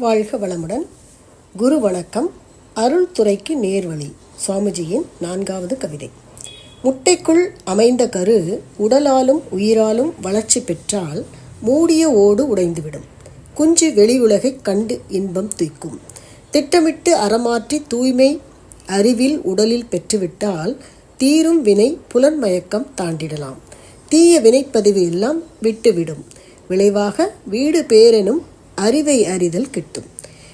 வாழ்க வளமுடன். குரு வணக்கம். அருள் துறைக்கு நேர்வழி. சுவாமிஜியின் 4வது கவிதை. முட்டைக்குள் அமைந்த கரு உடலாலும் உயிராலும் வளர்ச்சி பெற்றால் மூடிய ஓடு உடைந்துவிடும். குஞ்சு வெளி உலகைக் கண்டு இன்பம் துய்க்கும். திட்டமிட்டு அறமாற்றி தூய்மை அறிவில் உடலில் பெற்றுவிட்டால் தீரும் வினை புலன்மயக்கம் தாண்டிடலாம். தீய வினைப்பதிவு எல்லாம் விட்டுவிடும். விளைவாக வீடு பேரெனும் அறிவை அறிதல் கிட்டும்.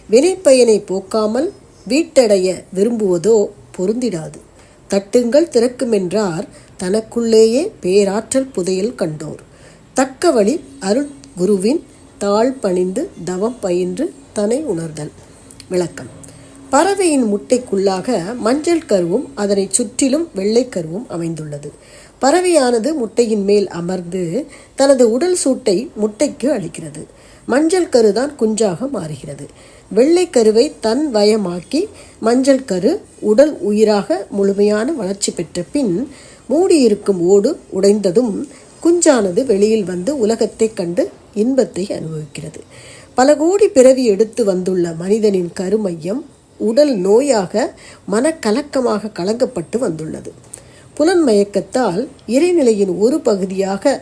வினைப்பயனை போக்காமல் வீட்டடைய விரும்புவதோ பொருந்திடாது. தட்டுங்கள் திறக்குமென்றார் தனக்குள்ளேயே பேராற்றல் புதையல் கண்டோர். தக்க வழி அருள் குருவின் தாழ் பணிந்து தவம் பயின்று தன்னை உணர்தல். விளக்கம். பறவையின் முட்டைக்குள்ளாக மஞ்சள் கருவும் அதனை சுற்றிலும் வெள்ளை கருவும் அமைந்துள்ளது. பறவையானது முட்டையின் மேல் அமர்ந்து தனது உடல் சூட்டை முட்டைக்கு அளிக்கிறது. மஞ்சள் கருதான் குஞ்சாக மாறுகிறது. வெள்ளை கருவை தன் வயமாக்கி மஞ்சள் கரு உடல் உயிராக முழுமையான வளர்ச்சி பெற்ற பின் மூடியிருக்கும் ஓடு உடைந்ததும் குஞ்சானது வெளியில் வந்து உலகத்தை கண்டு இன்பத்தை அனுபவிக்கிறது. பல கோடி பிறவி எடுத்து வந்துள்ள மனிதனின் கருமையம் உடல் நோயாக மனக்கலக்கமாக கலங்கப்பட்டு வந்துள்ளது. புலன்மயக்கத்தால் இறைநிலையின் ஒரு பகுதியாக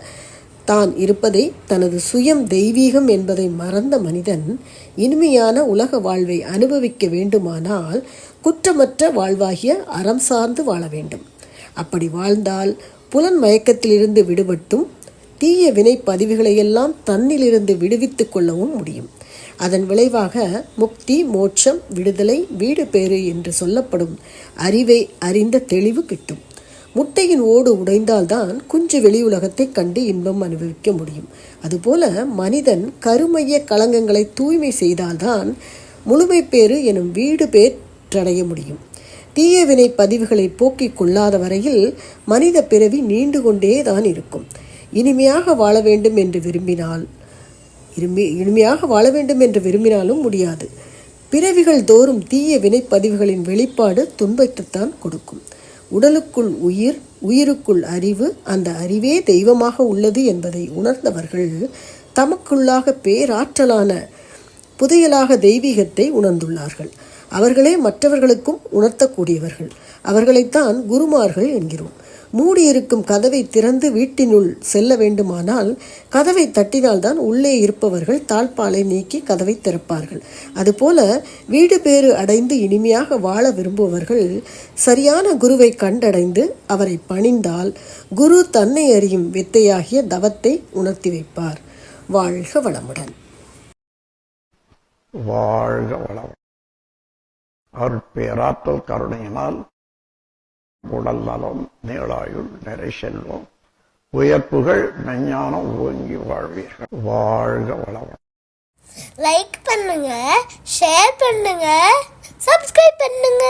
தான் இருப்பதை, தனது சுயம் தெய்வீகம் என்பதை மறந்த மனிதன் இனிமையான உலக வாழ்வை அனுபவிக்க வேண்டுமானால் குற்றமற்ற வாழ்வாகிய அறம் சார்ந்து வாழ வேண்டும். அப்படி வாழ்ந்தால் புலன் மயக்கத்திலிருந்து விடுபட்டும் தீய வினை பதிவுகளையெல்லாம் தன்னிலிருந்து விடுவித்துக் கொள்ளவும் முடியும். அதன் விளைவாக முக்தி, மோட்சம், விடுதலை, வீடு பேறு என்று சொல்லப்படும் அறிவை அறிந்த தெளிவு கிட்டும். முட்டையின் ஓடு உடைந்தால்தான் குஞ்சு வெளி உலகத்தை கண்டு இன்பம் அனுபவிக்க முடியும். அதுபோல மனிதன் கருமைய களங்கங்களை தூய்மை செய்தால்தான் முழுமை பேறு எனும் வீடு பேற்றடைய முடியும். தீயவினை பதிவுகளை போக்கிக் கொள்ளாத வரையில் மனித பிறவி நீண்டு கொண்டே தான் இருக்கும். இனிமையாக வாழ வேண்டும் என்று விரும்பினாலும் முடியாது. பிறவிகள் தோறும் தீய வினைப்பதிவுகளின் வெளிப்பாடு துன்பத்தைத்தான் கொடுக்கும். உடலுக்குள் உயிர், உயிருக்குள் அறிவு, அந்த அறிவே தெய்வமாக உள்ளது என்பதை உணர்ந்தவர்கள் தமக்குள்ளாக பேராற்றலான புதையலாக தெய்வீகத்தை உணர்ந்துள்ளார்கள். அவர்களே மற்றவர்களுக்கும் உணர்த்தக்கூடியவர்கள். அவர்களைத்தான் குருமார்கள் என்கிறோம். மூடியிருக்கும் கதவை திறந்து வீட்டினுள் செல்ல வேண்டுமானால் கதவை தட்டினால்தான் உள்ளே இருப்பவர்கள் தாழ்பாலை நீக்கி கதவை திறப்பார்கள். அதுபோல வீடு பேறு அடைந்து இனிமையாக வாழ விரும்புபவர்கள் சரியான குருவை கண்டடைந்து அவரை பணிந்தால் குரு தன்னை அறியும் வித்தையாகிய தவத்தை உணர்த்தி வைப்பார். வாழ்க வளமுடன். வாழ்க வளம். அருட்பேராற்றல் கருணையினால் உடல் நலம், நீளாயுள், நிறை செல்வம், உயர்ப்புகள், மெஞ்ஞானம் ஓங்கி வாழ்வீர்கள். வாழ்க வளம். லைக் பண்ணுங்க, ஷேர் பண்ணுங்க, சப்ஸ்கிரைப் பண்ணுங்க.